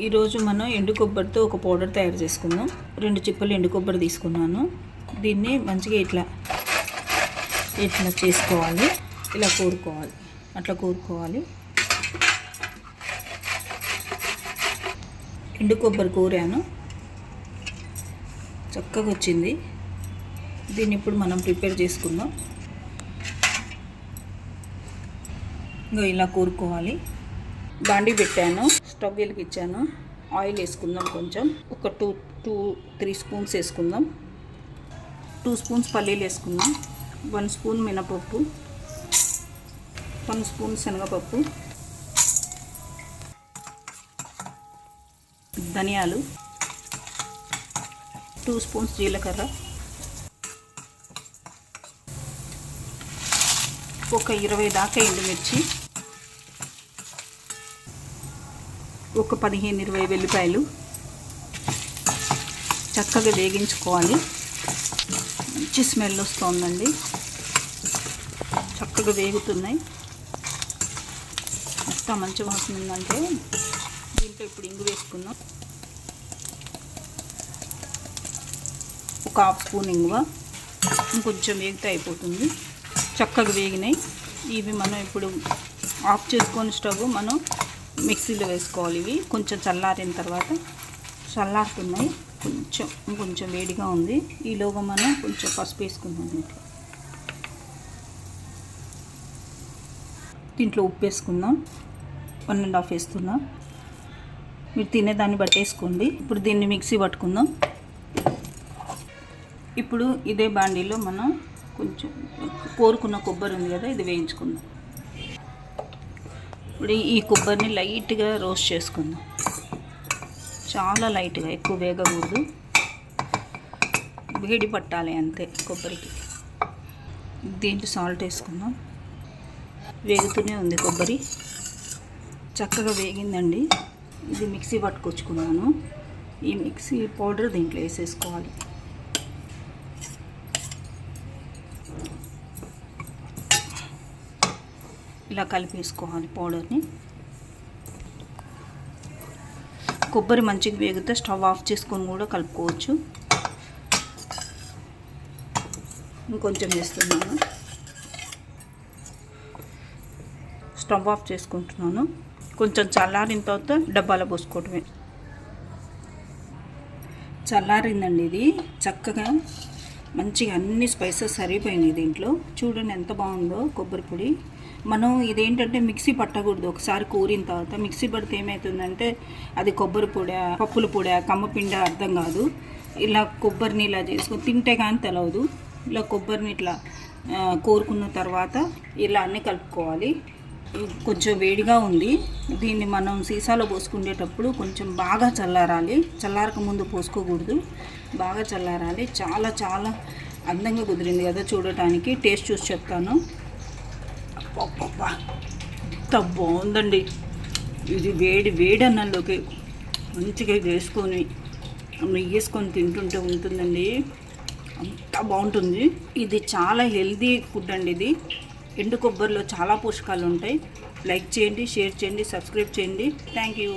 ఈరోజు మనం ఎండు కొబ్బరితో ఒక పౌడర్ తయారు చేసుకుందాం. 2 చిప్పలు ఎండు కొబ్బరి తీసుకున్నాను. దీన్ని మంచిగా ఇట్లా చేసుకోవాలి. ఇలా కూరుకోవాలి. అట్లా కూరుకోవాలి. ఎండు కొబ్బరి కూరాను, చక్కగా వచ్చింది. దీన్ని ఇప్పుడు మనం ప్రిపేర్ చేసుకుందాం. ఇంకా ఇలా కూరుకోవాలి. బాండీ పెట్టాను, స్టవ్ వెలిగించాను, ఆయిల్ వేసుకుందాం. కొంచెం ఒక 2-3 స్పూన్స్ వేసుకుందాం. 2 స్పూన్స్ పల్లీలు వేసుకుందాం. 1 స్పూన్ మినపప్పు, 1 స్పూన్ శనగపప్పు, ధనియాలు, 2 స్పూన్స్ జీలకర్ర, ఒక 20 దాకా ఎండుమిర్చి, ఒక 15-20 వెల్లిపాయలు చక్కగా వేగించుకోవాలి. మంచి స్మెల్ వస్తుందండి, చక్కగా వేగుతున్నాయి. ఎంత మంచి వాసన ఉందంటే దీంట్లో ఇప్పుడు ఇంగు వేసుకుందాం. ఒక 1/2 స్పూన్ ఇంగువ, ఇంకొంచెం వేగితే అయిపోతుంది. చక్కగా వేగినాయి. ఇవి మనం ఇప్పుడు ఆఫ్ చేసుకొని స్టవ్ మనం మిక్సీలో వేసుకోవాలి. ఇవి కొంచెం చల్లారిన తర్వాత, చల్లారుతున్నాయి, కొంచెం వేడిగా ఉంది. ఈలోగా మనం కొంచెం పసుపు వేసుకుందాం. దీంట్లో ఉప్పు వేసుకుందాం. 1.5 వేస్తున్నా. మీరు తినేదాన్ని బట్టి వేసుకోండి. ఇప్పుడు దీన్ని మిక్సీ పట్టుకుందాం. ఇప్పుడు ఇదే బాండీలో మనం కొంచెం కోరుకున్న కొబ్బరి ఉంది కదా, ఇది వేయించుకుందాం. ఇప్పుడు ఈ కొబ్బరిని లైట్గా రోస్ట్ చేసుకుందాం. చాలా లైట్గా, ఎక్కువ వేగకూడదు, వేడి పట్టాలి అంతే కొబ్బరికి. దీంట్లో సాల్ట్ వేసుకుందాం. వేగుతూనే ఉంది కొబ్బరి, చక్కగా వేగిందండి. ఇది మిక్సీ పట్టుకొచ్చుకున్నాను. ఈ మిక్సీ పౌడర్ దీంట్లో వేసేసుకోవాలి. ఇలా కలిపేసుకోవాలి పౌడర్ని. కొబ్బరి మంచిగా వేగితే స్టవ్ ఆఫ్ చేసుకొని కూడా కలుపుకోవచ్చు. ఇంకొంచెం వేస్తున్నాను. స్టవ్ ఆఫ్ చేసుకుంటున్నాను. కొంచెం చల్లారిన తర్వాత డబ్బాలో పోసుకోవటమే. చల్లారిందండి. ఇది చక్కగా మంచిగా అన్ని స్పైసెస్ సరిపోయినాయి దీంట్లో. చూడండి ఎంత బాగుందో కొబ్బరి పొడి. మనం ఇదేంటంటే మిక్సీ పట్టకూడదు. ఒకసారి కూరిన తర్వాత మిక్సీ పడితే ఏమవుతుందంటే అది కొబ్బరి పొడి, పప్పుల పొడి, కమ్మపిండి అర్థం కాదు. ఇలా కొబ్బరిని ఇలా చేసుకొని తింటే కానీ తెలవదు. ఇలా కొబ్బరిని ఇట్లా కోరుకున్న తర్వాత ఇలా అన్నీ కలుపుకోవాలి. కొంచెం వేడిగా ఉంది. దీన్ని మనం సీసాలో పోసుకునేటప్పుడు కొంచెం బాగా చల్లారాలి. చల్లారక ముందు పోసుకోకూడదు, బాగా చల్లారాలి. చాలా చాలా అందంగా కుదిరింది కదా చూడటానికి. టేస్ట్ చూసి చెప్తాను. అబ్బా, ఎంత బాగుందండి. ఇది వేడి అన్నంలోకి మంచిగా వేసుకొని నెయ్యి వేసుకొని తింటుంటే ఉంటుందండి, అంత బాగుంటుంది. ఇది చాలా హెల్తీ ఫుడ్ అండి. ఇది ఎండు కొబ్బరిలో చాలా పోషకాలు ఉంటాయి. లైక్ చేయండి, షేర్ చేయండి, సబ్స్క్రైబ్ చేయండి. Thank you.